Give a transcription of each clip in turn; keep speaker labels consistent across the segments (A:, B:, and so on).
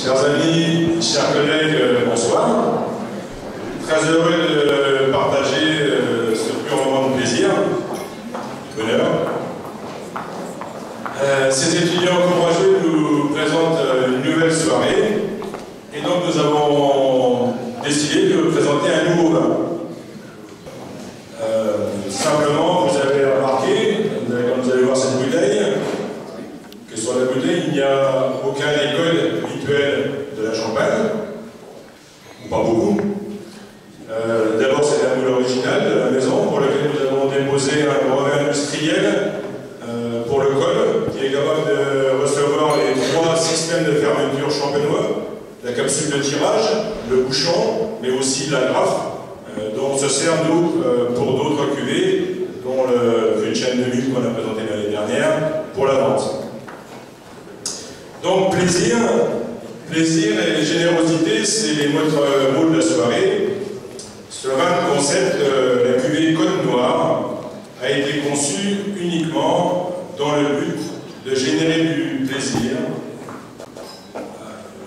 A: Chers amis, chers collègues, bonsoir. Très heureux de partager ce pur moment de plaisir, de bonheur. Ces étudiants courageux nous présentent une nouvelle soirée et donc nous avons décidé de vous présenter un nouveau vin. Simplement, vous avez remarqué, quand vous allez voir cette bouteille, que sur la bouteille, il n'y a aucun alcool habituel de la Champagne, ou pas beaucoup. D'abord, c'est la moule originale de la maison, pour laquelle nous avons déposé un brevet industriel pour le col, qui est capable de recevoir les 3 systèmes de fermeture champenois, la capsule de tirage, le bouchon, mais aussi la graffe, dont on se sert, nous, pour d'autres cuvées, dont le Vulcain 2000 qu'on a présenté l'année dernière, pour la vente. Donc, plaisir et générosité, c'est les mots de la soirée. Ce vin de concept, la cuvée Côte Noire, a été conçu uniquement dans le but de générer du plaisir.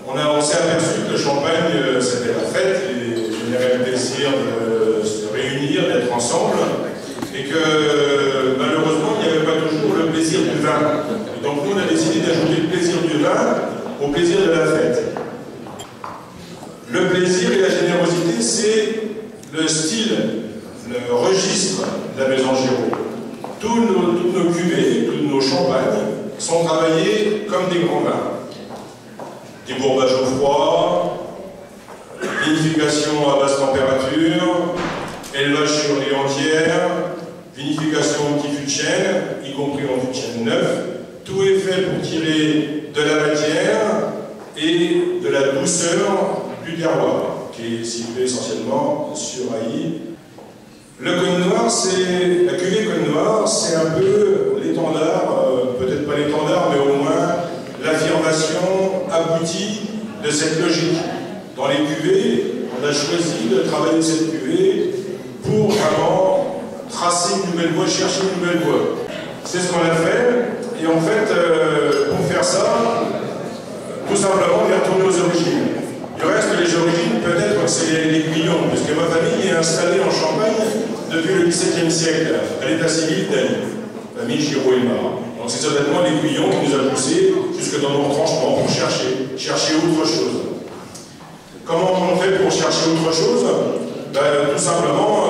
A: On s'est aperçu que Champagne, c'était la fête, et générait le plaisir de se réunir, d'être ensemble, et que malheureusement, il n'y avait pas toujours le plaisir du vin. Et donc nous, on a décidé d'ajouter le plaisir du vin au plaisir de la fête. Le plaisir et la générosité, c'est le style, le registre de la maison Giraud. Toutes nos cuvées, tous nos champagnes sont travaillés comme des grands vins. Des bourbages au froid, vinification à basse température, élevage sur riz entière, vinification au petit fût de chêne, y compris en fût de chêne neuf. Tout est fait pour tirer de la matière et de la douceur du terroir, qui est situé essentiellement sur Ailly. Le Côte Noire, la cuvée Côte Noire, c'est un peu l'étendard, peut-être pas l'étendard, mais au moins l'affirmation aboutie de cette logique. Dans les cuvées, on a choisi de travailler cette cuvée pour vraiment tracer une nouvelle voie, chercher une nouvelle voie. C'est ce qu'on a fait, et en fait, pour faire ça, tout simplement, on est retourné aux origines. Du reste, les origines, peut-être que c'est les Guillons, puisque ma famille est installée en Champagne depuis le XVIIe siècle, à l'état civil d'Ailly, famille Giraud-Aimard. Donc c'est certainement les Guillons qui nous a poussés jusque dans nos retranchements pour chercher autre chose. Comment on fait pour chercher autre chose? Tout simplement,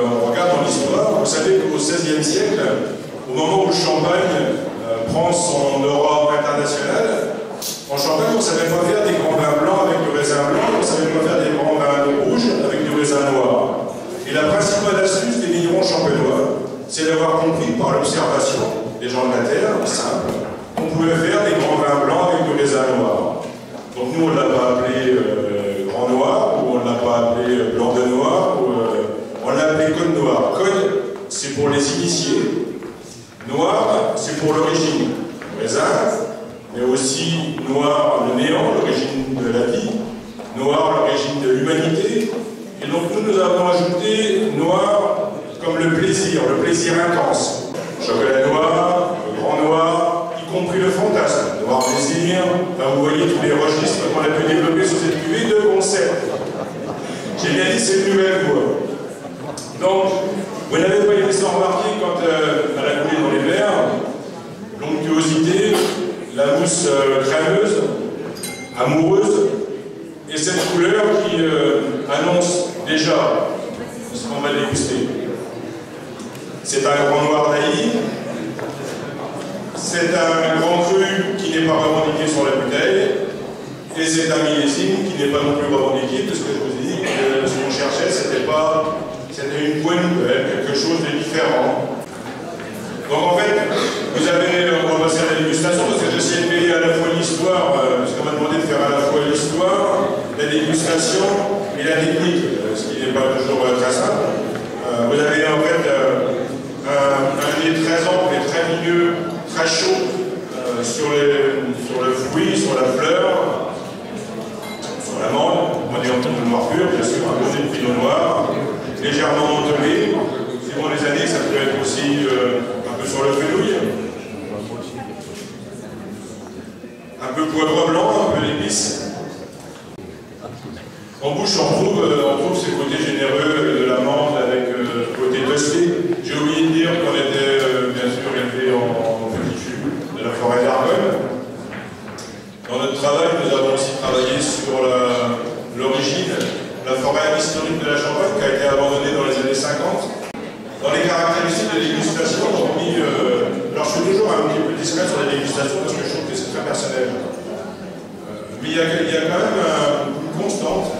A: on regarde dans l'histoire. Vous savez qu'au XVIe siècle, au moment où le Champagne prend son aura internationale, en Champagne, on ne savait pas faire des grands vins blancs avec du raisin blanc, on ne savait pas faire des grands vins rouges avec du raisin noir. Et la principale astuce des vignerons champenois, c'est d'avoir compris par l'observation des gens de la terre, simple, qu'on pouvait faire des grands vins blancs avec du raisin noir. Donc nous, on ne l'a pas appelé grand noir, ou on ne l'a pas appelé blanc de noir, ou on l'a appelé Côte Noire. Côte, c'est pour les initiés. Noir, c'est pour l'origine. Raisin, mais aussi noir, le néant, l'origine de la vie. Noir, l'origine de l'humanité. Et donc nous avons ajouté noir comme le plaisir intense. Chocolat noir, le grand noir, y compris le fantasme, noir plaisir. Là, vous voyez tous les registres qu'on a pu développer sur cette cuvée de concept. J'ai bien dit, c'est une nouvelle voie. Donc, vous n'avez pas été sans remarquer quand elle a coulé dans les verres, l'onctuosité, la mousse crémeuse, amoureuse, et cette couleur qui annonce déjà ce qu'on va déguster. C'est un grand noir d'Ailly, c'est un grand cru qui n'est pas revendiqué sur la bouteille, et c'est un millésime qui n'est pas non plus revendiqué, parce que je vous ai dit que ce qu'on cherchait, c'était une voie nouvelle, quelque chose de différent. Donc en fait, vous avez, on va passer à la dégustation, parce que j'essaie de mêler à la fois l'histoire, parce qu'on m'a demandé de faire à la fois l'histoire, la dégustation et la technique, ce qui n'est pas toujours très simple. Vous avez en fait un nez très ample et très vineux, très chaud sur le fruit, sur la fleur, sur l'amande, on est en ton de noir pur, bien sûr, un côté de pinot noir, légèrement mentholé. Suivant les années, ça peut être aussi un peu sur le fenouil, un peu poivre blanc, un peu d'épices. En bouche, on trouve ces côtés généreux de la menthe avec ce côté toasté. J'ai oublié de dire qu'on était bien sûr élevé en petit fût de la forêt d'Argonne. Dans notre travail, nous avons aussi travaillé sur l'origine, la forêt historique de la Champagne qui a été abandonnée dans les années 50. Dans les caractéristiques de dégustation, alors je suis toujours un petit peu discret sur la dégustation parce que je trouve que c'est très personnel. Mais il y a quand même une constante.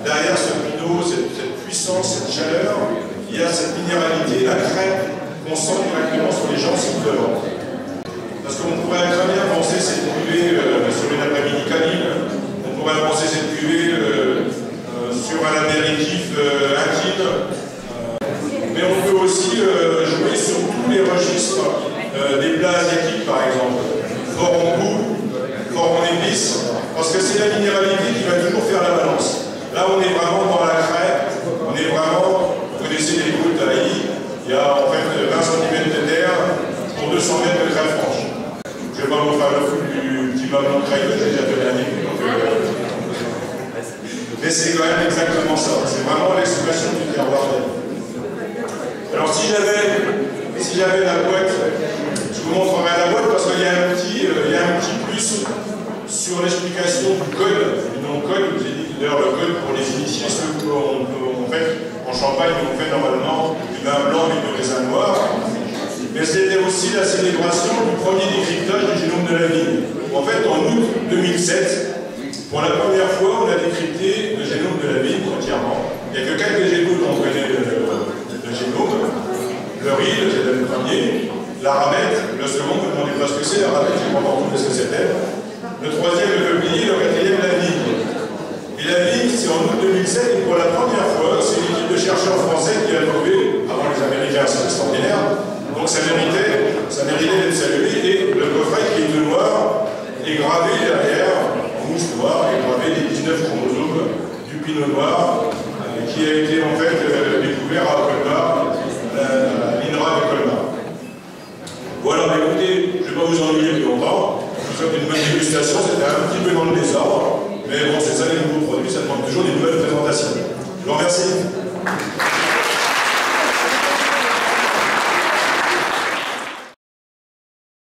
A: Derrière ce pinot, cette puissance, cette chaleur, il y a cette minéralité, la crème qu'on sent directement sur les gencives de l'eau. Parce qu'on pourrait très bien penser cette cuvée sur une après-midi canine, on pourrait penser cette cuvée sur un apéritif intime, mais on peut aussi jouer sur tous les registres des plats asiatiques par exemple, fort en goût, fort en épices, parce que c'est la minéralité qui va toujours faire la balance. Là, on est vraiment dans la crêpe, on est vraiment, vous connaissez les gouttes à I, il y a en fait 20 cm de terre pour 200 mètres de crêpe franche. Je ne vais pas vous faire le coup du petit maman de crêpe que j'ai déjà fait l'année. Mais c'est quand même exactement ça, c'est vraiment l'expression du terroir. Alors si j'avais la boîte, je vous montrerai la boîte parce qu'il y a un petit plus sur l'explication du code, du nom-code. D'ailleurs, le code pour les initiés, c'est qu'on fait en Champagne, on fait normalement du vin blanc avec du raisin noir. Mais c'était aussi la célébration du premier décryptage du génome de la vigne. En fait, en août 2007, pour la première fois, on a décrypté le génome de la vigne entièrement. Il n'y a que quelques génomes dont on connaît le génome. Le riz, c'était le premier. La ramette, le second, vous ne demandez pas ce que c'est, la ramette, je ne sais pas encore ce que c'était. Le troisième, le peuplier, le quatrième, la vigne. Et la vigne, c'est en août 2007, et pour la première fois, c'est une équipe de chercheurs français qui a trouvé, avant les Américains, c'est extraordinaire, donc ça méritait d'être salué, et le coffret qui est de noir est gravé derrière, en mouche noire, est gravé les 19 chromosomes du pinot noir, qui a été en fait découvert à Colmar, l'INRA de Colmar. Voilà, écoutez, je ne vais pas vous ennuyer plus longtemps, je vous souhaite une bonne dégustation, c'était un petit peu dans le désordre.